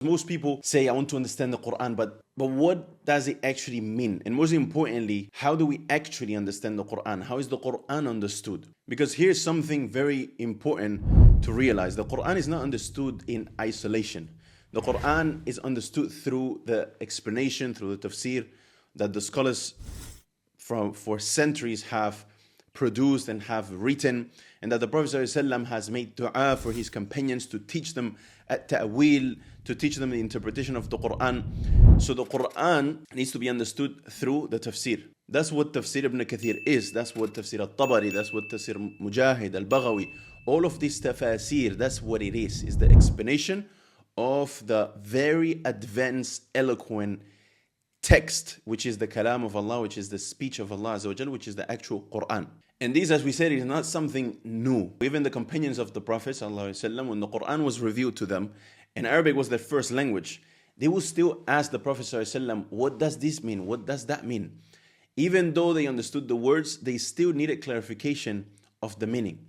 Most people say, I want to understand the Quran, but what does it actually mean? And most importantly, how do we actually understand the Quran? How is the Quran understood? Because here's something very important to realize. The Quran is not understood in isolation. The Quran is understood through the explanation, through the tafsir that the scholars for centuries have produced and have written, and that the Prophet ﷺ has made dua for his companions to teach them at-ta'wil, to teach them the interpretation of the Quran. So the Quran needs to be understood through the tafsir. That's what tafsir ibn Kathir is. That's what tafsir al-Tabari, that's what tafsir Mujahid, al-Baghawi, all of these tafasir, that's what it is the explanation of the very advanced, eloquent text, which is the kalam of Allah, which is the speech of Allah Azza wa Jal, which is the actual Quran. And this, as we said, is not something new. Even the companions of the Prophet ﷺ, when the Quran was revealed to them, and Arabic was their first language, they would still ask the Prophet ﷺ, what does this mean? What does that mean? Even though they understood the words, they still needed clarification of the meaning.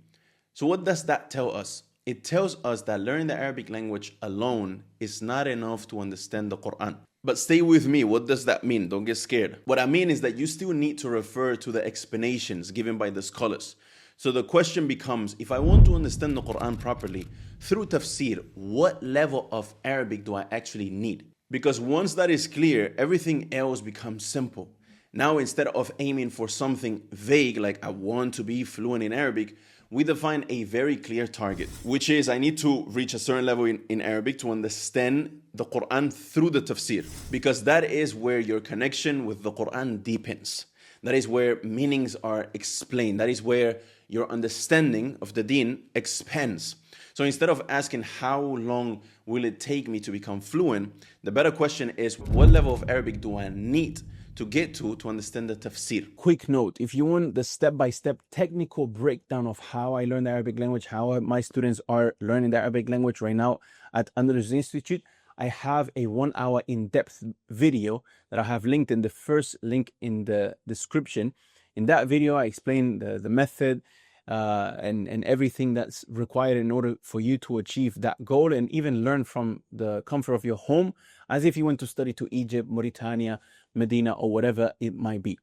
So what does that tell us? It tells us that learning the Arabic language alone is not enough to understand the Quran. But stay with me, what does that mean? Don't get scared. What I mean is that you still need to refer to the explanations given by the scholars. So the question becomes, if I want to understand the Quran properly, through tafsir, what level of Arabic do I actually need? Because once that is clear, everything else becomes simple. Now, instead of aiming for something vague, like I want to be fluent in Arabic, we define a very clear target, which is I need to reach a certain level in Arabic to understand the Quran through the tafsir, because that is where your connection with the Quran deepens. That is where meanings are explained. That is where your understanding of the deen expands. So instead of asking how long will it take me to become fluent, the better question is what level of Arabic do I need to get to understand the tafsir. Quick note, if you want the step-by-step technical breakdown of how I learn the Arabic language, how my students are learning the Arabic language right now at Andalus Institute, I have a 1-hour in-depth video that I have linked in the first link in the description. In that video, I explain the method and everything that's required in order for you to achieve that goal, and even learn from the comfort of your home as if you went to study to Egypt, Mauritania, Medina, or whatever it might be.